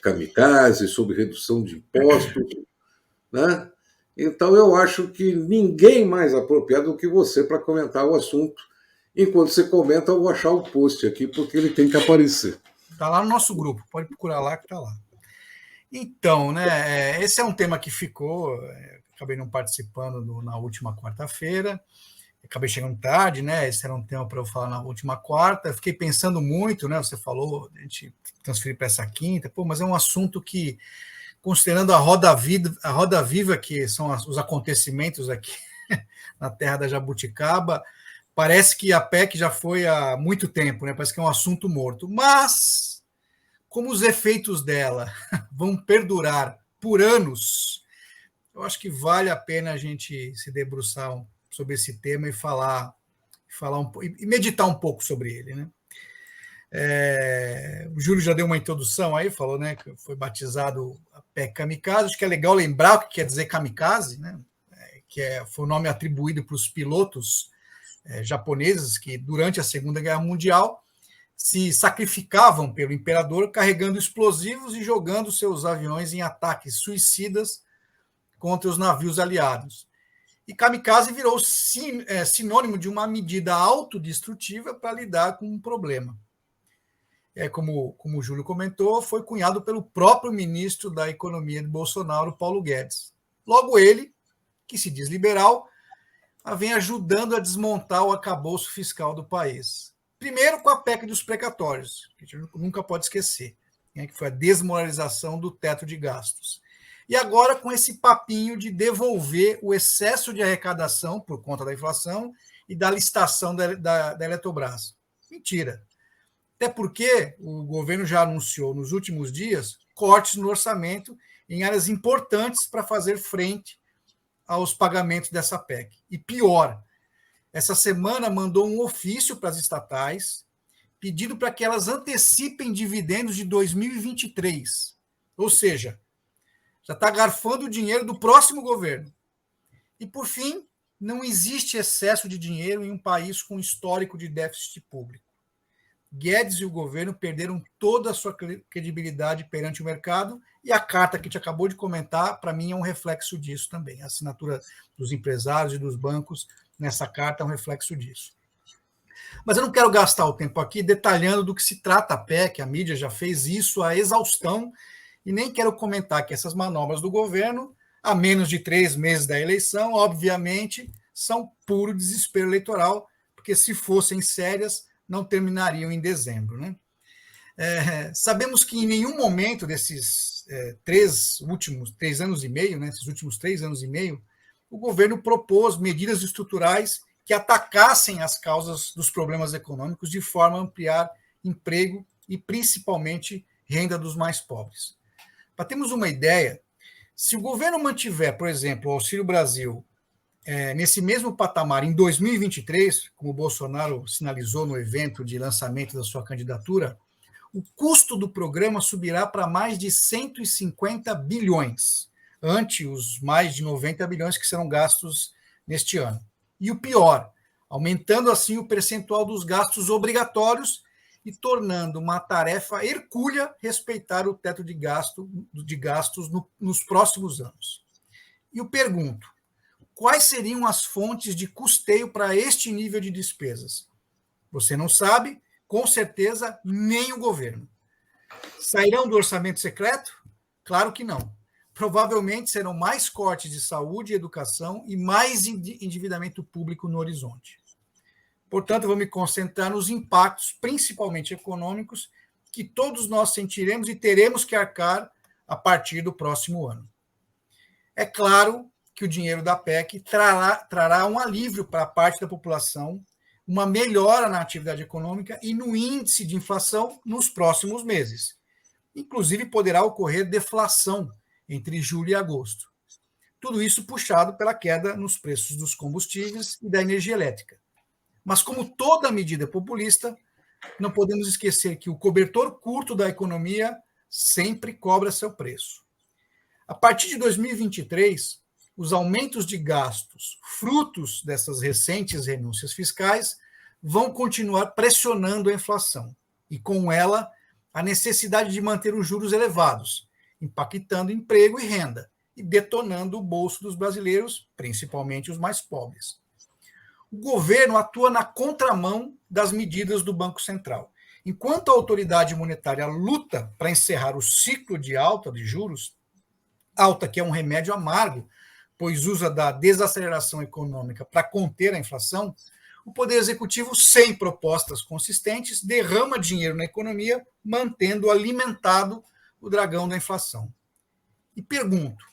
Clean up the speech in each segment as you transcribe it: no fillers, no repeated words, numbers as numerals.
kamikaze, sobre redução de impostos, né? Então, eu acho que ninguém mais apropriado do que você para comentar o assunto. Enquanto você comenta, eu vou achar o post aqui, porque ele tem que aparecer. Está lá no nosso grupo, pode procurar lá que está lá. Então, né, esse é um tema que ficou, acabei não participando na última quarta-feira, acabei chegando tarde, né, esse era um tema para eu falar na última quarta, fiquei pensando muito, né, você falou, a gente transferir para essa quinta, mas é um assunto que, considerando a roda viva que são os acontecimentos aqui na terra da jabuticaba, parece que a PEC já foi há muito tempo, né, parece que é um assunto morto, mas como os efeitos dela vão perdurar por anos, eu acho que vale a pena a gente se debruçar sobre esse tema e falar e meditar um pouco sobre ele, né? O Júlio já deu uma introdução aí, falou, né, que foi batizado a PEC Kamikaze. Acho que é legal lembrar o que quer dizer kamikaze, né? Foi o nome atribuído para os pilotos japoneses que, durante a Segunda Guerra Mundial, se sacrificavam pelo imperador carregando explosivos e jogando seus aviões em ataques suicidas contra os navios aliados. E kamikaze virou sinônimo de uma medida autodestrutiva para lidar com um problema. Como o Júlio comentou, foi cunhado pelo próprio ministro da Economia de Bolsonaro, Paulo Guedes. Logo ele, que se diz liberal, vem ajudando a desmontar o arcabouço fiscal do país. Primeiro com a PEC dos precatórios, que a gente nunca pode esquecer, né, que foi a desmoralização do teto de gastos. E agora com esse papinho de devolver o excesso de arrecadação por conta da inflação e da licitação da Eletrobras. Mentira. Até porque o governo já anunciou nos últimos dias cortes no orçamento em áreas importantes para fazer frente aos pagamentos dessa PEC. E pior, essa semana mandou um ofício para as estatais pedindo para que elas antecipem dividendos de 2023. Ou seja, já está garfando o dinheiro do próximo governo. E, por fim, não existe excesso de dinheiro em um país com histórico de déficit público. Guedes e o governo perderam toda a sua credibilidade perante o mercado e a carta que a gente acabou de comentar, para mim, é um reflexo disso também. A assinatura dos empresários e dos bancos nessa carta é um reflexo disso. Mas eu não quero gastar o tempo aqui detalhando do que se trata a PEC, a mídia já fez isso à exaustão, e nem quero comentar que essas manobras do governo, a menos de 3 meses da eleição, obviamente, são puro desespero eleitoral, porque se fossem sérias, não terminariam em dezembro, né? Sabemos que em nenhum momento desses 3 anos e meio, né, esses últimos 3 anos e meio, o governo propôs medidas estruturais que atacassem as causas dos problemas econômicos de forma a ampliar emprego e, principalmente, renda dos mais pobres. Para termos uma ideia, se o governo mantiver, por exemplo, o Auxílio Brasil nesse mesmo patamar em 2023, como o Bolsonaro sinalizou no evento de lançamento da sua candidatura, o custo do programa subirá para mais de 150 bilhões, ante os mais de 90 bilhões que serão gastos neste ano. E o pior, aumentando assim o percentual dos gastos obrigatórios e tornando uma tarefa hercúlea respeitar o teto de gastos nos próximos anos. E eu pergunto, quais seriam as fontes de custeio para este nível de despesas? Você não sabe, com certeza, nem o governo. Sairão do orçamento secreto? Claro que não. Provavelmente serão mais cortes de saúde e educação e mais endividamento público no horizonte. Portanto, eu vou me concentrar nos impactos, principalmente econômicos, que todos nós sentiremos e teremos que arcar a partir do próximo ano. É claro que o dinheiro da PEC trará um alívio para a parte da população, uma melhora na atividade econômica e no índice de inflação nos próximos meses. Inclusive, poderá ocorrer deflação entre julho e agosto. Tudo isso puxado pela queda nos preços dos combustíveis e da energia elétrica. Mas, como toda medida populista, não podemos esquecer que o cobertor curto da economia sempre cobra seu preço. A partir de 2023, os aumentos de gastos, frutos dessas recentes renúncias fiscais, vão continuar pressionando a inflação e, com ela, a necessidade de manter os juros elevados, impactando emprego e renda e detonando o bolso dos brasileiros, principalmente os mais pobres. O governo atua na contramão das medidas do Banco Central. Enquanto a autoridade monetária luta para encerrar o ciclo de alta de juros, alta que é um remédio amargo, pois usa da desaceleração econômica para conter a inflação, o Poder Executivo, sem propostas consistentes, derrama dinheiro na economia, mantendo alimentado o dragão da inflação. E pergunto,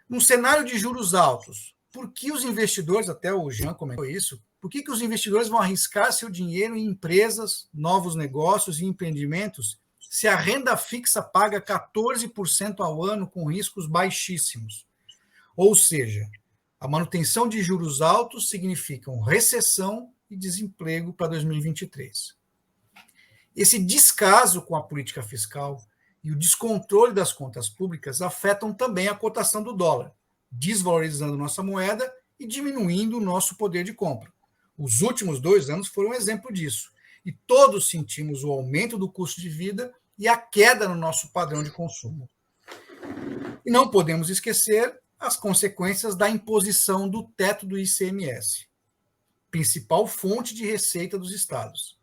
num cenário de juros altos, por que os investidores, até o Jean comentou isso, por que os investidores vão arriscar seu dinheiro em empresas, novos negócios e empreendimentos se a renda fixa paga 14% ao ano com riscos baixíssimos? Ou seja, a manutenção de juros altos significa recessão e desemprego para 2023. Esse descaso com a política fiscal e o descontrole das contas públicas afetam também a cotação do dólar, desvalorizando nossa moeda e diminuindo o nosso poder de compra. Os últimos 2 anos foram um exemplo disso, e todos sentimos o aumento do custo de vida e a queda no nosso padrão de consumo. E não podemos esquecer as consequências da imposição do teto do ICMS, principal fonte de receita dos estados,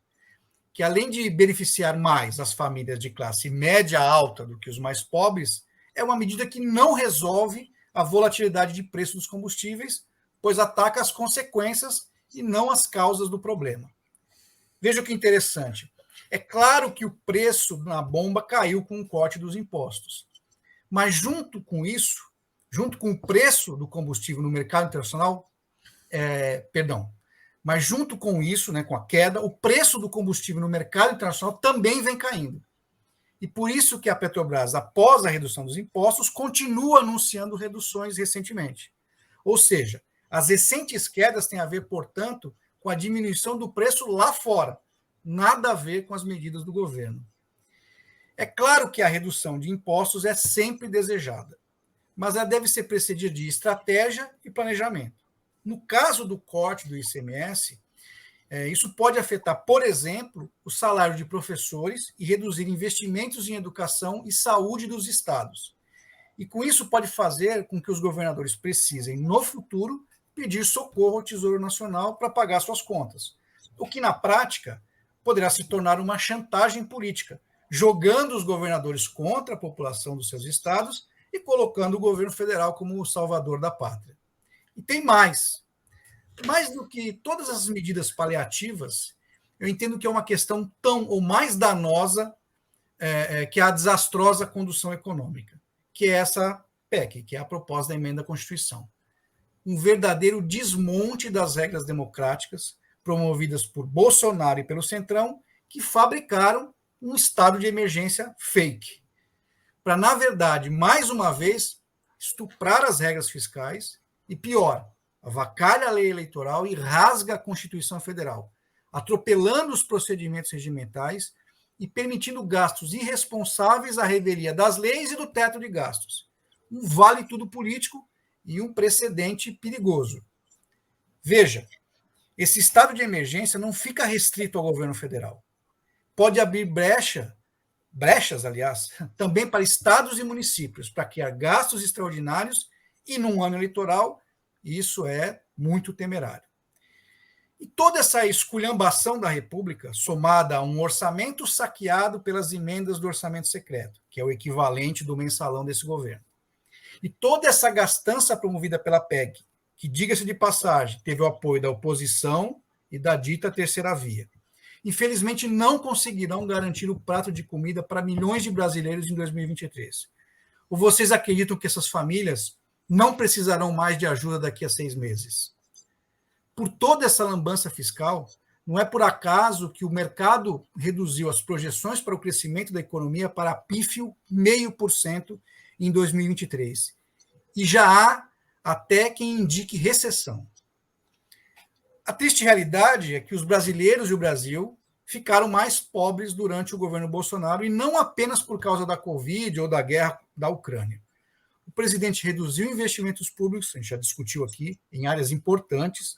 que além de beneficiar mais as famílias de classe média alta do que os mais pobres, é uma medida que não resolve a volatilidade de preço dos combustíveis, pois ataca as consequências e não as causas do problema. Veja que interessante. É claro que o preço na bomba caiu com o corte dos impostos, mas junto com isso, junto com o preço do combustível no mercado internacional, mas junto com isso, com a queda, o preço do combustível no mercado internacional também vem caindo. E por isso que a Petrobras, após a redução dos impostos, continua anunciando reduções recentemente. Ou seja, as recentes quedas têm a ver, portanto, com a diminuição do preço lá fora, nada a ver com as medidas do governo. É claro que a redução de impostos é sempre desejada, mas ela deve ser precedida de estratégia e planejamento. No caso do corte do ICMS, isso pode afetar, por exemplo, o salário de professores e reduzir investimentos em educação e saúde dos estados. E com isso pode fazer com que os governadores precisem, no futuro, pedir socorro ao Tesouro Nacional para pagar suas contas, o que, na prática, poderá se tornar uma chantagem política, jogando os governadores contra a população dos seus estados e colocando o governo federal como o salvador da pátria. E tem mais. Mais do que todas as medidas paliativas, eu entendo que é uma questão tão ou mais danosa que a desastrosa condução econômica, que é essa PEC, que é a proposta da emenda à Constituição. Um verdadeiro desmonte das regras democráticas promovidas por Bolsonaro e pelo Centrão, que fabricaram um estado de emergência fake, para, na verdade, mais uma vez, estuprar as regras fiscais e, pior, avacalha a lei eleitoral e rasga a Constituição Federal, atropelando os procedimentos regimentais e permitindo gastos irresponsáveis à revelia das leis e do teto de gastos. Um vale-tudo político e um precedente perigoso. Veja, esse estado de emergência não fica restrito ao governo federal. Pode abrir brechas, aliás, também para estados e municípios, para criar gastos extraordinários e, num ano eleitoral, isso é muito temerário. E toda essa esculhambação da República, somada a um orçamento saqueado pelas emendas do orçamento secreto, que é o equivalente do mensalão desse governo, e toda essa gastança promovida pela PEC, que, diga-se de passagem, teve o apoio da oposição e da dita terceira via, infelizmente não conseguirão garantir o prato de comida para milhões de brasileiros em 2023. Ou vocês acreditam que essas famílias não precisarão mais de ajuda daqui a 6 meses? Por toda essa lambança fiscal, não é por acaso que o mercado reduziu as projeções para o crescimento da economia para pífio 0,5% em 2023. E já há até quem indique recessão. A triste realidade é que os brasileiros e o Brasil ficaram mais pobres durante o governo Bolsonaro, e não apenas por causa da Covid ou da guerra da Ucrânia. O presidente reduziu investimentos públicos, a gente já discutiu aqui, em áreas importantes,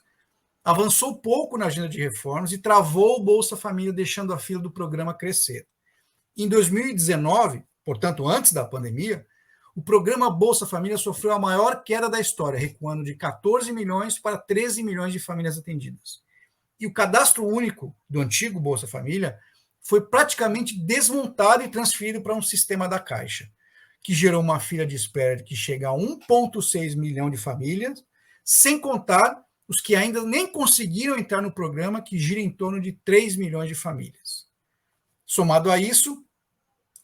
avançou pouco na agenda de reformas e travou o Bolsa Família, deixando a fila do programa crescer. Em 2019, portanto, antes da pandemia, o programa Bolsa Família sofreu a maior queda da história, recuando de 14 milhões para 13 milhões de famílias atendidas. E o cadastro único do antigo Bolsa Família foi praticamente desmontado e transferido para um sistema da Caixa, que gerou uma fila de espera que chega a 1,6 milhão de famílias, sem contar os que ainda nem conseguiram entrar no programa, que gira em torno de 3 milhões de famílias. Somado a isso,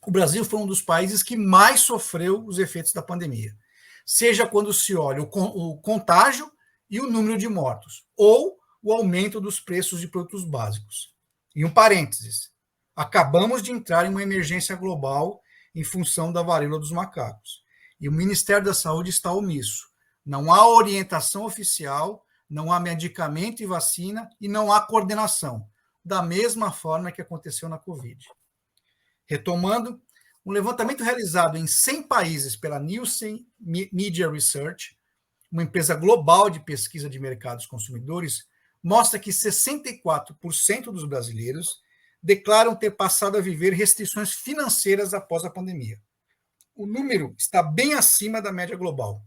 o Brasil foi um dos países que mais sofreu os efeitos da pandemia, seja quando se olha o contágio e o número de mortos, ou o aumento dos preços de produtos básicos. E um parênteses, acabamos de entrar em uma emergência global em função da varíola dos macacos. E o Ministério da Saúde está omisso. Não há orientação oficial, não há medicamento e vacina e não há coordenação, da mesma forma que aconteceu na Covid. Retomando, um levantamento realizado em 100 países pela Nielsen Media Research, uma empresa global de pesquisa de mercados consumidores, mostra que 64% dos brasileiros declaram ter passado a viver restrições financeiras após a pandemia. O número está bem acima da média global,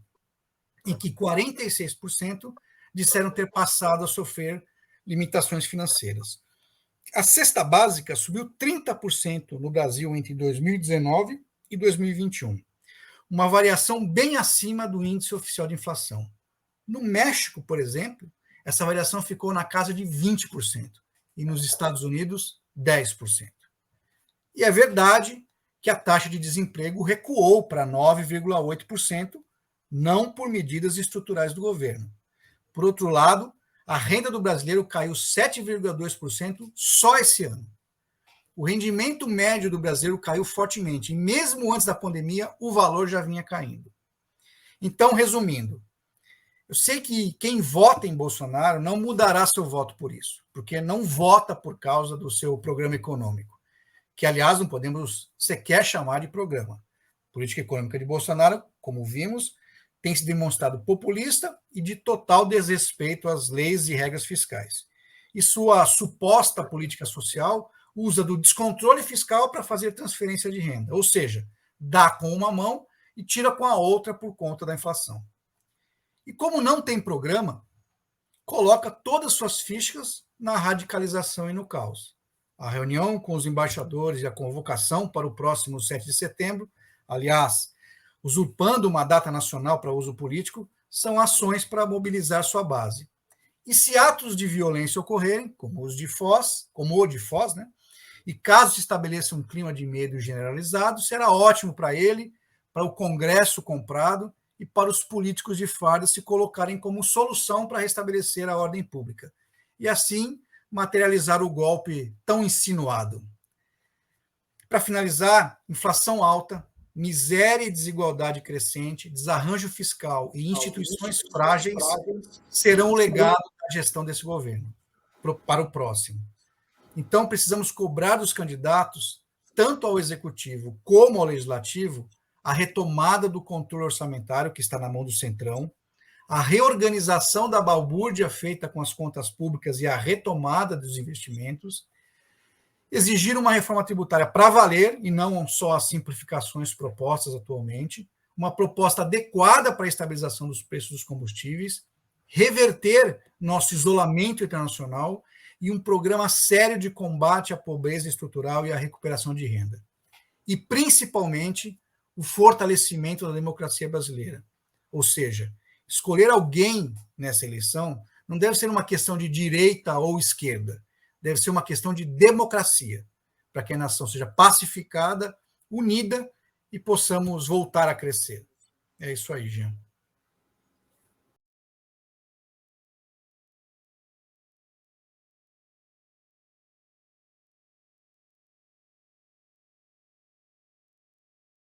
em que 46% disseram ter passado a sofrer limitações financeiras. A cesta básica subiu 30% no Brasil entre 2019 e 2021, uma variação bem acima do índice oficial de inflação. No México, por exemplo, essa variação ficou na casa de 20%, e nos Estados Unidos, 10%. E é verdade que a taxa de desemprego recuou para 9,8%, não por medidas estruturais do governo. Por outro lado, a renda do brasileiro caiu 7,2% só esse ano. O rendimento médio do brasileiro caiu fortemente, e mesmo antes da pandemia, o valor já vinha caindo. Então, resumindo, eu sei que quem vota em Bolsonaro não mudará seu voto por isso, porque não vota por causa do seu programa econômico, que, aliás, não podemos sequer chamar de programa. A política econômica de Bolsonaro, como vimos, tem se demonstrado populista e de total desrespeito às leis e regras fiscais. E sua suposta política social usa do descontrole fiscal para fazer transferência de renda, ou seja, dá com uma mão e tira com a outra por conta da inflação. E como não tem programa, coloca todas suas fichas na radicalização e no caos. A reunião com os embaixadores e a convocação para o próximo 7 de setembro, aliás, usurpando uma data nacional para uso político, são ações para mobilizar sua base. E se atos de violência ocorrerem, como o de Foz, né, e caso se estabeleça um clima de medo generalizado, será ótimo para ele, para o Congresso comprado e para os políticos de farda se colocarem como solução para restabelecer a ordem pública. E assim, materializar o golpe tão insinuado. Para finalizar, inflação alta, miséria e desigualdade crescente, desarranjo fiscal e instituições frágeis serão o legado da gestão desse governo para o próximo. Então, precisamos cobrar dos candidatos, tanto ao executivo como ao legislativo, a retomada do controle orçamentário, que está na mão do Centrão, a reorganização da balbúrdia feita com as contas públicas e a retomada dos investimentos, exigir uma reforma tributária para valer, e não só as simplificações propostas atualmente, uma proposta adequada para a estabilização dos preços dos combustíveis, reverter nosso isolamento internacional e um programa sério de combate à pobreza estrutural e à recuperação de renda. E, principalmente, o fortalecimento da democracia brasileira. Ou seja, escolher alguém nessa eleição não deve ser uma questão de direita ou esquerda, deve ser uma questão de democracia, para que a nação seja pacificada, unida e possamos voltar a crescer. É isso aí, Jean.